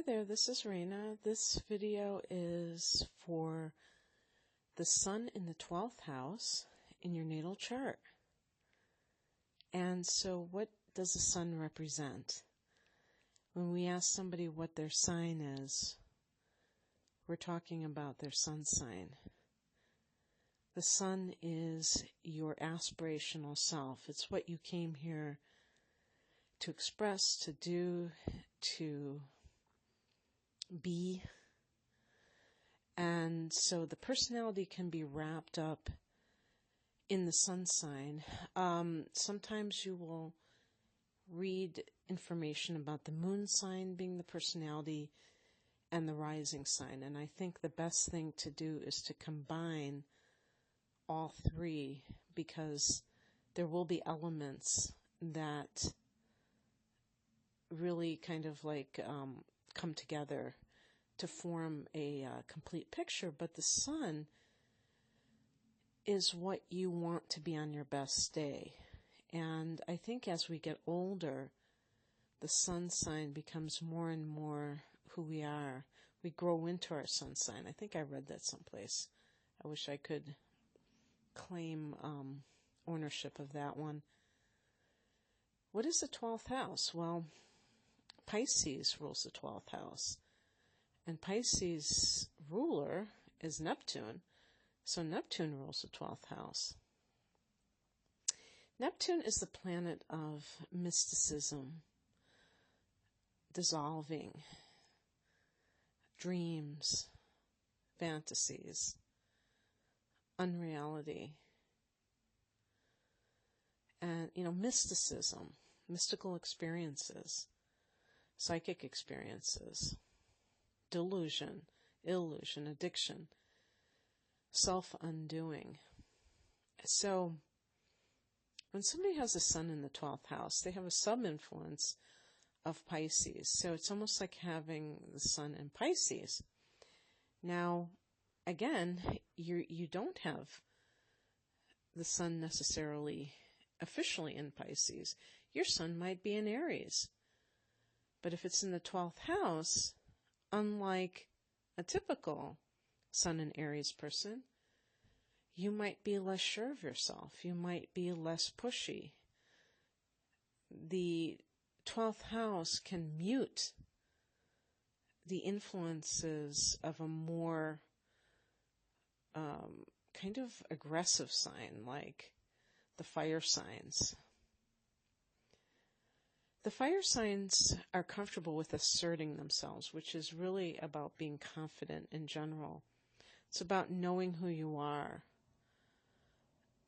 there, this is Raina. This video is for the sun in the 12th house in your natal chart. And so what does the sun represent? When we ask somebody what their sign is, we're talking about their sun sign. The sun is your aspirational self. It's what you came here to express, to do, to be. And so the personality can be wrapped up in the sun sign. Sometimes you will read information about the moon sign being the personality and the rising sign. And I think the best thing to do is to combine all three, because there will be elements that really kind of like come together to form a complete picture. But the sun is what you want to be on your best day. And I think as we get older, the sun sign becomes more and more who we are. We grow into our sun sign. I think I read that someplace. I wish I could claim ownership of that one. What is the 12th house? Well, Pisces rules the 12th house. And Pisces' ruler is Neptune. So Neptune rules the 12th house. Neptune is the planet of mysticism, dissolving, dreams, fantasies, unreality, and, mysticism, mystical experiences, psychic experiences, delusion, illusion, addiction, self-undoing. So when somebody has a sun in the 12th house, they have a sub-influence of Pisces. So it's almost like having the sun in Pisces. Now, again, you don't have the sun necessarily officially in Pisces. Your sun might be in Aries. But if it's in the 12th house, unlike a typical sun in Aries person, you might be less sure of yourself. You might be less pushy. The 12th house can mute the influences of a more kind of aggressive sign, like the fire signs. The fire signs are comfortable with asserting themselves, which is really about being confident in general. It's about knowing who you are.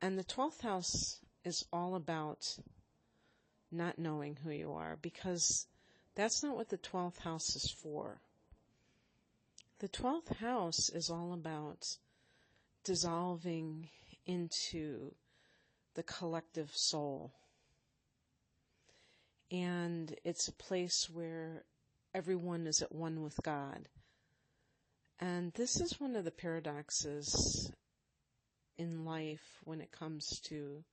And the 12th house is all about not knowing who you are, because that's not what the 12th house is for. The 12th house is all about dissolving into the collective soul. And it's a place where everyone is at one with God. And this is one of the paradoxes in life when it comes to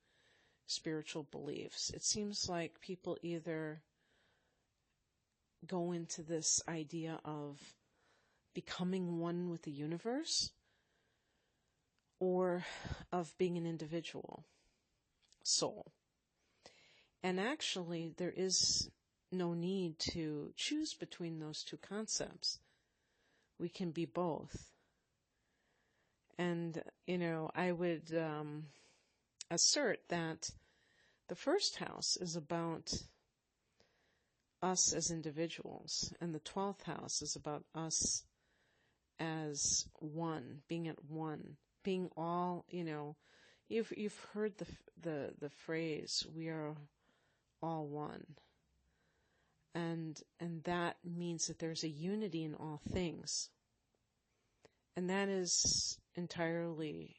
spiritual beliefs. It seems like people either go into this idea of becoming one with the universe or of being an individual soul. And actually, there is no need to choose between those two concepts. We can be both. And, I would assert that the first house is about us as individuals, and the 12th house is about us as one, being at one, being all, you've heard the phrase, we are all one. And that means that there's a unity in all things. And that is entirely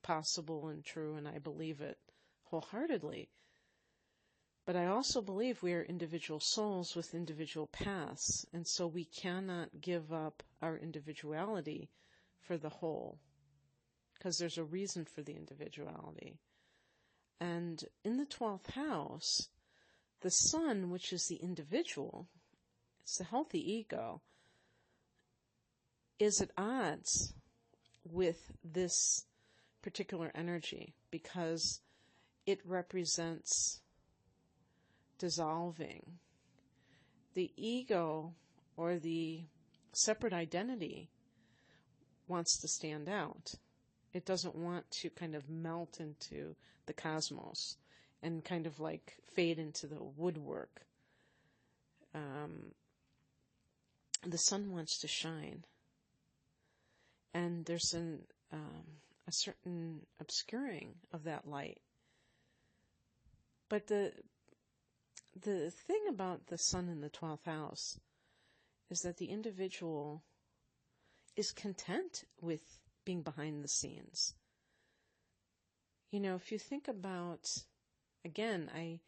possible and true, and I believe it wholeheartedly. But I also believe we are individual souls with individual paths, and so we cannot give up our individuality for the whole, because there's a reason for the individuality. And in the 12th house, the sun, which is the individual, the healthy ego, is at odds with this particular energy because it represents dissolving. The ego or the separate identity wants to stand out. It doesn't want to kind of melt into the cosmos and kind of like fade into the woodwork. The sun wants to shine. And there's a certain obscuring of that light. But the thing about the sun in the 12th house is that the individual is content with being behind the scenes. You know, if you think about, again, I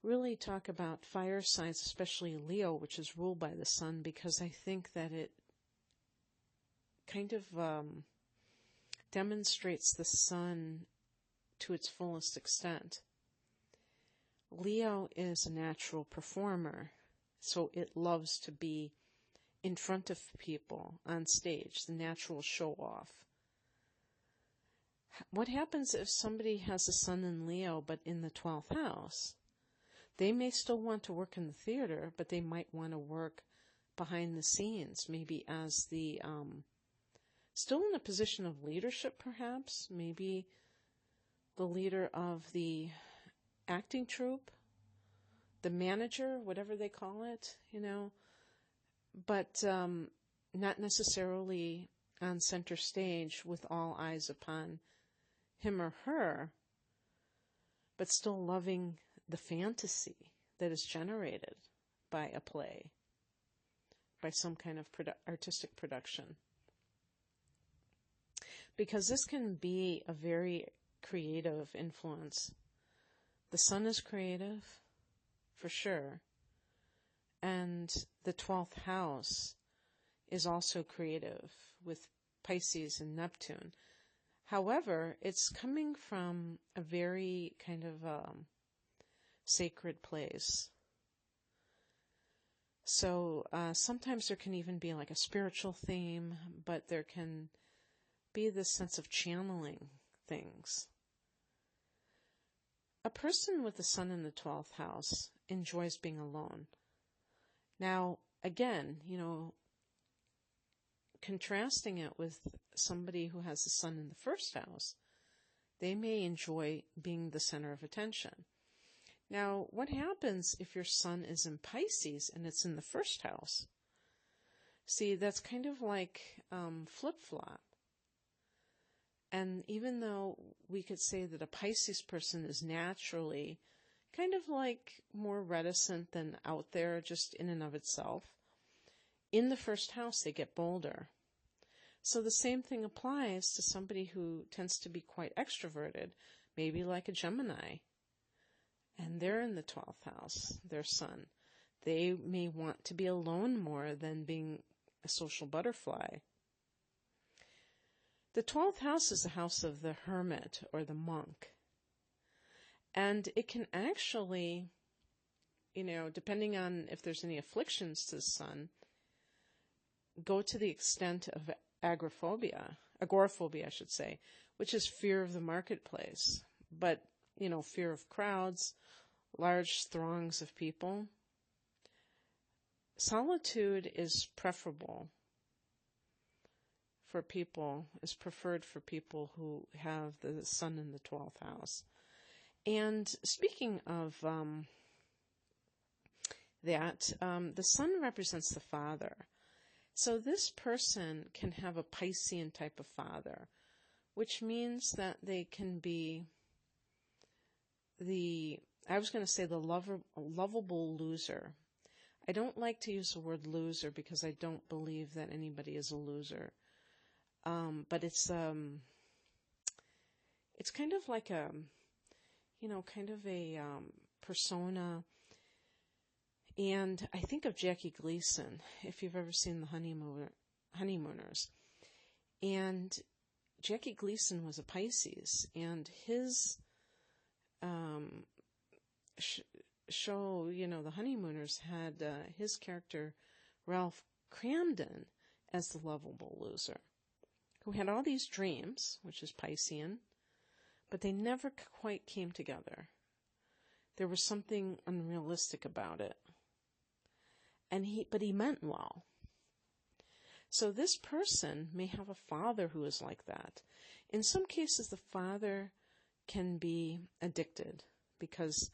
really talk about fire signs, especially Leo, which is ruled by the sun, because I think that it kind of demonstrates the sun to its fullest extent. Leo is a natural performer, so it loves to be in front of people on stage, the natural show-off. What happens if somebody has a sun in Leo but in the 12th house? They may still want to work in the theater, but they might want to work behind the scenes, maybe as the still in a position of leadership, perhaps, maybe the leader of the acting troupe, the manager, whatever they call it, you know, but not necessarily on center stage with all eyes upon him or her, but still loving the fantasy that is generated by a play, by some kind of artistic production. Because this can be a very creative influence. The sun is creative, for sure. And the 12th house is also creative with Pisces and Neptune. However, it's coming from a very kind of sacred place. So sometimes there can even be like a spiritual theme, but there can be this sense of channeling things. A person with the sun in the 12th house enjoys being alone. Now, again, you know, contrasting it with somebody who has the sun in the first house, they may enjoy being the center of attention. Now, what happens if your sun is in Pisces and it's in the first house? See, that's kind of like flip-flop. And even though we could say that a Pisces person is naturally kind of like more reticent than out there just in and of itself, in the first house they get bolder. So the same thing applies to somebody who tends to be quite extroverted, maybe like a Gemini, and they're in the 12th house, their sun. They may want to be alone more than being a social butterfly. The 12th house is the house of the hermit or the monk. And it can actually, you know, depending on if there's any afflictions to the sun, go to the extent of agoraphobia, I should say, which is fear of the marketplace. But, you know, fear of crowds, large throngs of people. Solitude is preferred for people who have the sun in the 12th house. And speaking of that, the sun represents the father. So this person can have a Piscean type of father, which means that they can be the lovable loser. I don't like to use the word loser because I don't believe that anybody is a loser. But it's kind of like a persona. And I think of Jackie Gleason, if you've ever seen The Honeymooners. And Jackie Gleason was a Pisces, and his show, the honeymooners had his character, Ralph Cramden, as the lovable loser, who had all these dreams, which is Piscean, but they never quite came together. There was something unrealistic about it. But he meant well. So this person may have a father who is like that. In some cases, the father can be addicted, because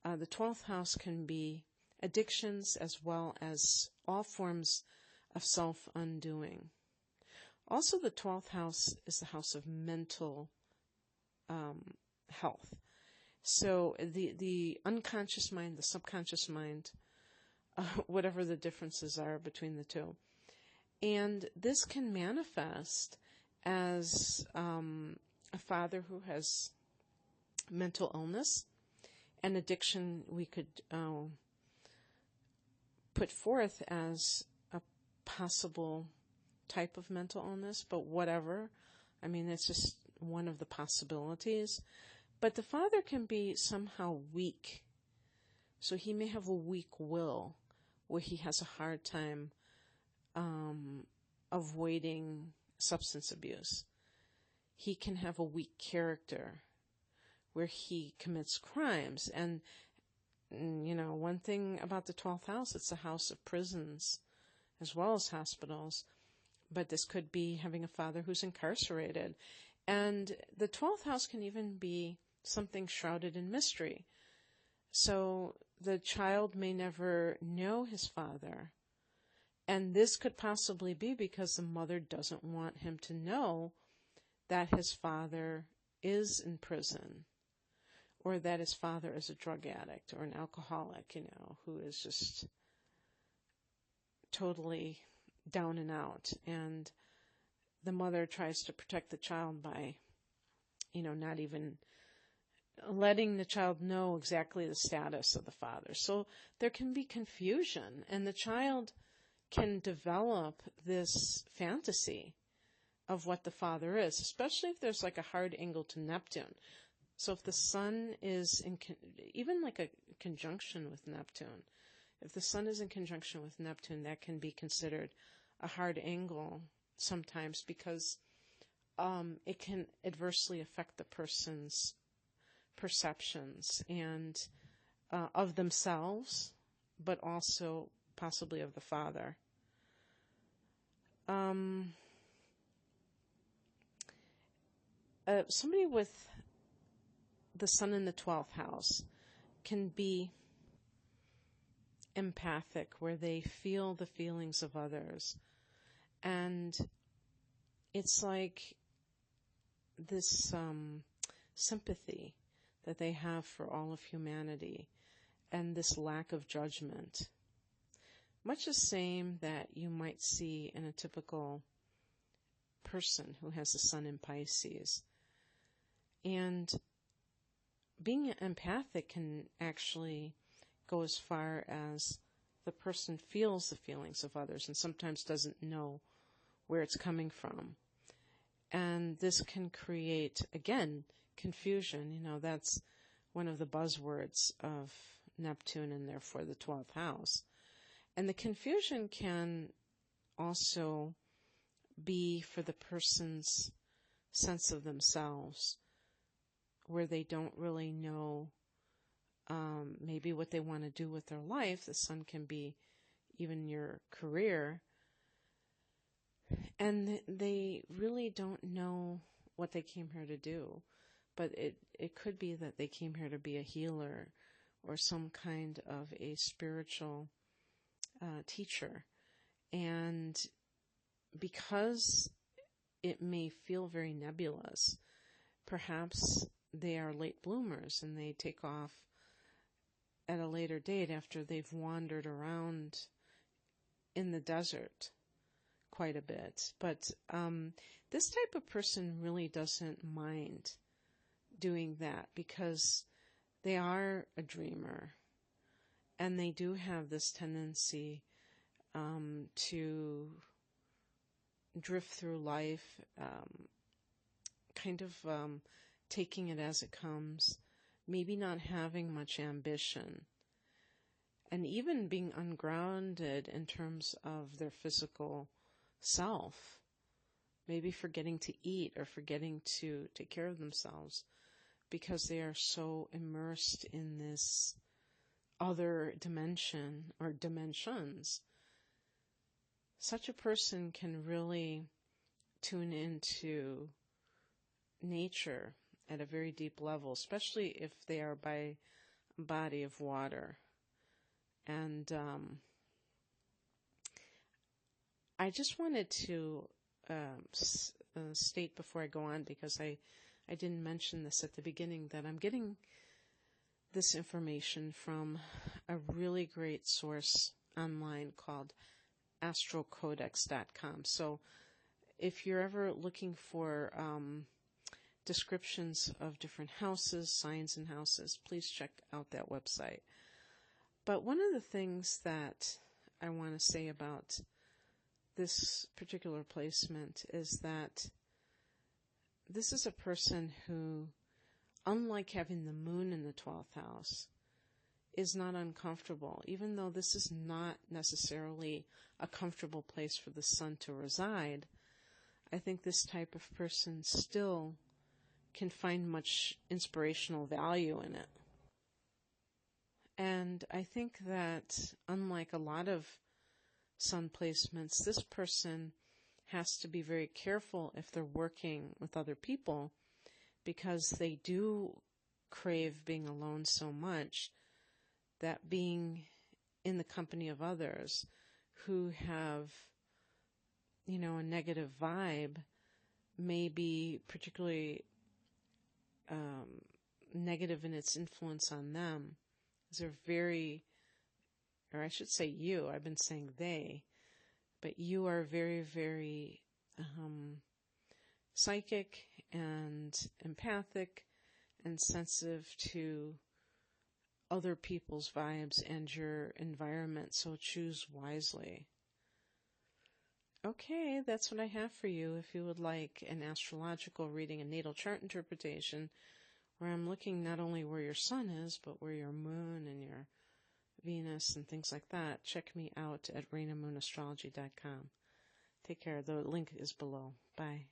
the 12th house can be addictions as well as all forms of self-undoing. Also, the 12th house is the house of mental health. So the unconscious mind, the subconscious mind, whatever the differences are between the two. And this can manifest as a father who has mental illness and addiction. We could put forth as a possible type of mental illness, but whatever. I mean, it's just one of the possibilities. But the father can be somehow weak. So he may have a weak will, where he has a hard time avoiding substance abuse. He can have a weak character, where he commits crimes. And one thing about the 12th house, it's a house of prisons as well as hospitals. But this could be having a father who's incarcerated. And the 12th house can even be something shrouded in mystery. So the child may never know his father. And this could possibly be because the mother doesn't want him to know that his father is in prison, or that his father is a drug addict or an alcoholic, who is just totally down and out. And the mother tries to protect the child by, not even letting the child know exactly the status of the father. So there can be confusion, and the child can develop this fantasy of what the father is, especially if there's like a hard angle to Neptune. So if the sun is even like a conjunction with Neptune, if the sun is in conjunction with Neptune, that can be considered a hard angle sometimes, because it can adversely affect the person's perceptions and of themselves, but also possibly of the father. Somebody with the sun in the 12th house can be empathic, where they feel the feelings of others. And it's like this sympathy that they have for all of humanity, and this lack of judgment. Much the same that you might see in a typical person who has the sun in Pisces. And being empathic can actually go as far as the person feels the feelings of others and sometimes doesn't know where it's coming from. And this can create, again, confusion. That's one of the buzzwords of Neptune and therefore the 12th house. And the confusion can also be for the person's sense of themselves, where they don't really know maybe what they want to do with their life. The sun can be even your career. And they really don't know what they came here to do. But it could be that they came here to be a healer or some kind of a spiritual teacher. And because it may feel very nebulous, perhaps they are late bloomers and they take off at a later date after they've wandered around in the desert quite a bit. But this type of person really doesn't mind doing that, because they are a dreamer and they do have this tendency to drift through life, kind of taking it as it comes, maybe not having much ambition. and even being ungrounded in terms of their physical self, maybe forgetting to eat or forgetting to take care of themselves because they are so immersed in this other dimension or dimensions. Such a person can really tune into nature at a very deep level, especially if they are by a body of water. And I just wanted to state before I go on, because I didn't mention this at the beginning, that I'm getting this information from a really great source online called astrocodex.com. So if you're ever looking for descriptions of different houses, signs and houses, please check out that website. But one of the things that I want to say about this particular placement is that this is a person who, unlike having the moon in the 12th house, is not uncomfortable, even though this is not necessarily a comfortable place for the sun to reside. I think this type of person still can find much inspirational value in it. And I think that, unlike a lot of sun placements, this person has to be very careful if they're working with other people, because they do crave being alone so much that being in the company of others who have, a negative vibe may be particularly negative in its influence on them. They're very, or I should say you, I've been saying they, but you are very, very psychic and empathic and sensitive to other people's vibes and your environment, so choose wisely. Okay, that's what I have for you. If you would like an astrological reading, a natal chart interpretation, where I'm looking not only where your sun is, but where your moon and your Venus and things like that, check me out at rainamoonastrology.com. Take care. The link is below. Bye.